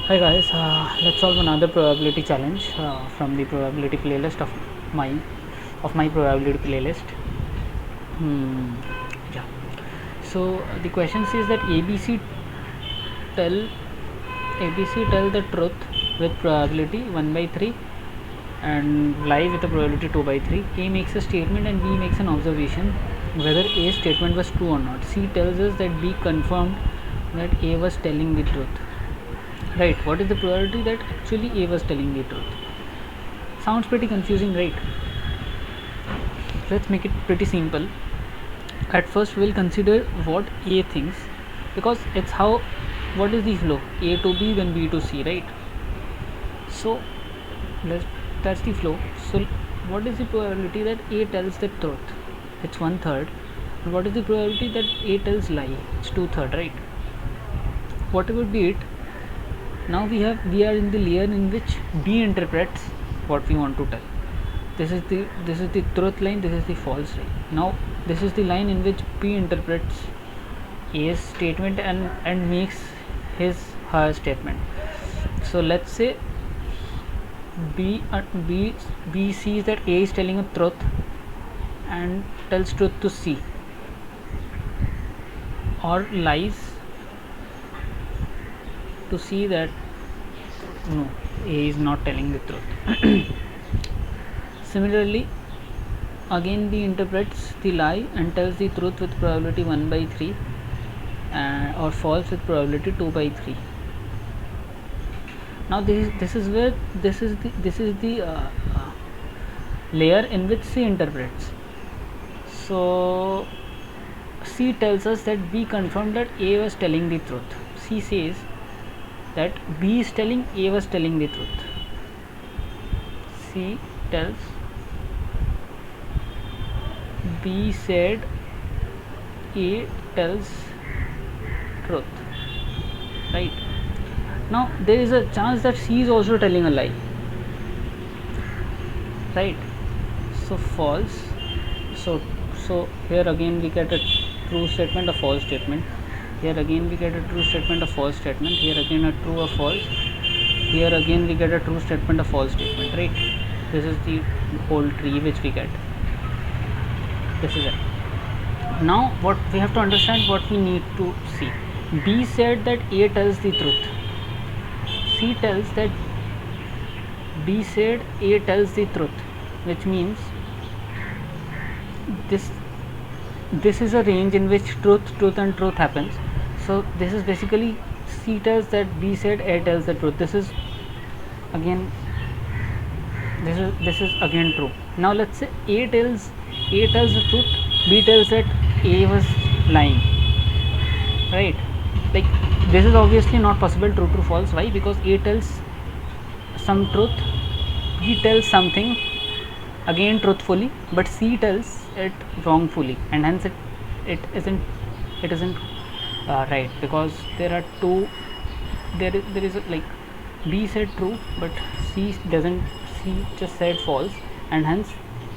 Hi guys, let's solve another probability challenge from the probability playlist my my probability playlist. Yeah. So the question says that tell ABC tell the truth with probability 1/3 and lie with the probability 2/3. A makes a statement and B makes an observation whether A statement was true or not. C tells us that B confirmed that A was telling the truth. Right, what is the probability that actually A was telling the truth? Sounds pretty confusing, right? Let's make it pretty simple. At first we'll consider what A thinks, because it's how, what is the flow, A to B then B to C, right? So that's the flow. So what is the probability that A tells the truth? It's 1/3. And what is the probability that A tells lie? It's 2/3, right? Whatever be it, now we are in the layer in which B interprets what we want to tell. This is the truth line, this is the false line. Now this is the line in which B interprets A's statement and makes her statement. So let's say B sees that A is telling a truth and tells truth to C, or lies to see that no, A is not telling the truth. Similarly, again B interprets the lie and tells the truth with probability 1/3 or false with probability 2/3. Now this is where this is the layer in which C interprets. So C tells us that B confirmed that A was telling the truth. C says that B is telling A was telling the truth. C tells B said A tells truth, right? Now there is a chance that C is also telling a lie, right? So false. So here again we get a true statement, a false statement. Here again we get a true statement, a false statement. Here again a true, a false. Here again we get a true statement, a false statement, right? This is the whole tree which we get. This is it. Now what we have to understand, what we need to see. B said that A tells the truth. C tells that B said A tells the truth, which means this is a range in which truth and truth happens. So this is basically C tells that B said A tells the truth. This is again true. Now let's say A tells the truth, B tells that A was lying, right? Like this is obviously not possible, true false. Why? Because A tells some truth, B tells something again truthfully, but C tells it wrongfully, and hence it isn't right, because there are two, there is like B said true but C doesn't, C just said false, and hence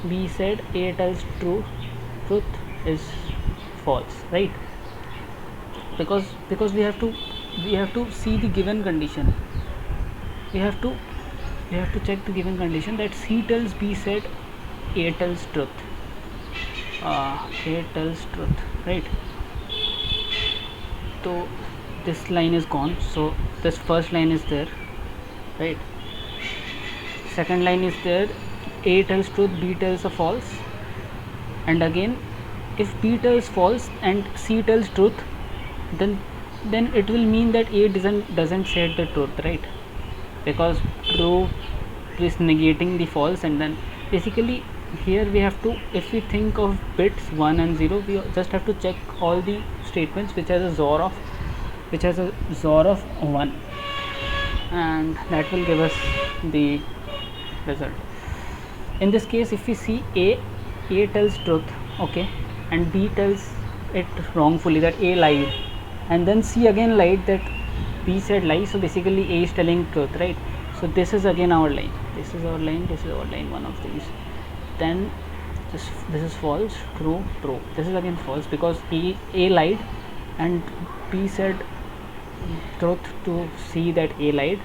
B said A tells truth is false, right? Because we have to see the given condition. We have to check the given condition that C tells B said A tells truth. A tells truth, right? So this line is gone, so this first line is there, right? Second line is there, A tells truth, B tells a false, and again if B tells false and C tells truth, then it will mean that A doesn't say the truth, right? Because true is negating the false, and then basically here we have to, if we think of bits 1 and 0, we just have to check all the statements which has a XOR of 1, and that will give us the result. In this case, if we see A tells truth, okay, and B tells it wrongfully, that A lied, and then C again lied, that B said lie, so basically A is telling truth, right? So this is again our line, this is our line, one of these. Then this is false, true. This is again false, because A lied and B said truth to C that A lied,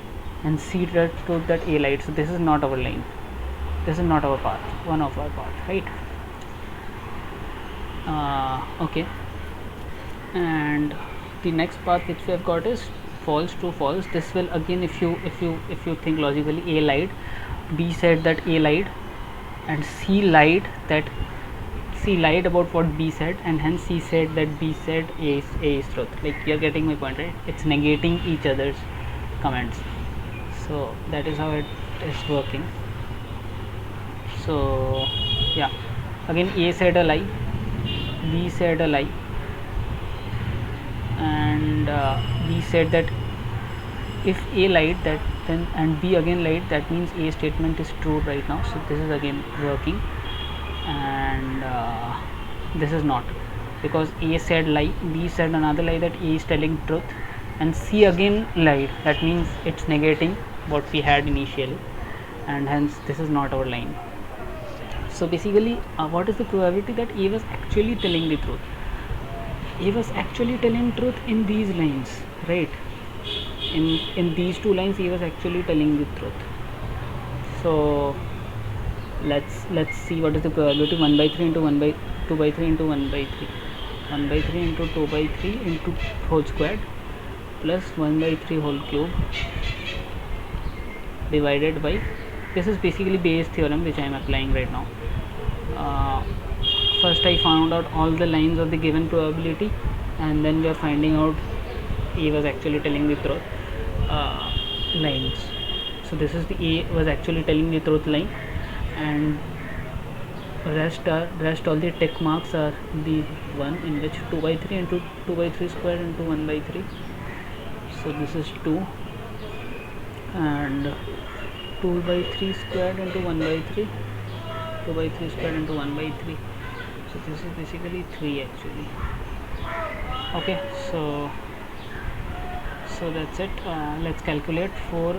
and C truth that A lied. So this is not our line. This is not our path. One of our path, right? Okay. And the next path which we have got is false, true, false. This will again, if you think logically, A lied, B said that A lied, and C lied about what B said, and hence C said that B said A is truth. Like, you're getting my point, right? It's negating each other's comments. So that is how it is working. So yeah, again, A said a lie, B said a lie, and B said that if A lied, that then, and B again lied, that means A statement is true right now. So this is again working, and this is not, because A said lie, B said another lie, that A is telling truth, and C again lied. That means it's negating what we had initially, and hence this is not our line. So basically, what is the probability that A was actually telling the truth? A was actually telling truth in these lines, right? In these two lines, he was actually telling the truth. So let's see what is the probability. 1 by 3 into 1 by 2 by 3 into 1 by 3, 1 by 3 into 2 by 3 into whole squared plus 1 by 3 whole cube divided by, this is basically Bayes theorem which I am applying right now. First I found out all the lines of the given probability, and then we are finding out A was actually telling the truth lines. So this is the A was actually telling the truth line, and rest all the tick marks are the one in which 2 by 3 into 2 by 3 square into 1 by 3. So this is 2, and 2 by 3 squared into 1 by 3, 2 by 3 squared into 1 by 3. So this is basically 3 actually. Okay, so that's it. Let's calculate. 4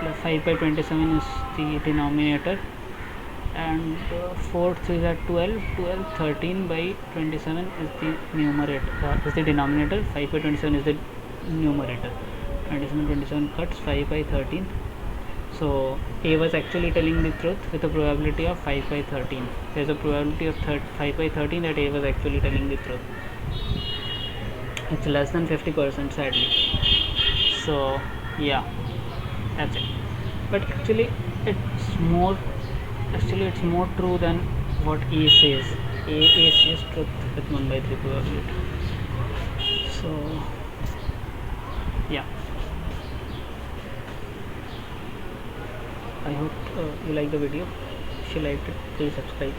plus 5 by 27 is the denominator, and 4 3 are 12, 13 by 27 is the numerator, is the denominator. 5 by 27 is the numerator. 27 cuts 5 by 13. So A was actually telling the truth with a probability of 5 by 13. There is a probability of 5 by 13 that A was actually telling the truth. It's less than 50%, sadly. So yeah, that's it. But actually it's more true than what A says. A says truth with 1 by 3 probability. So yeah, I hope you like the video. If you liked it, please subscribe.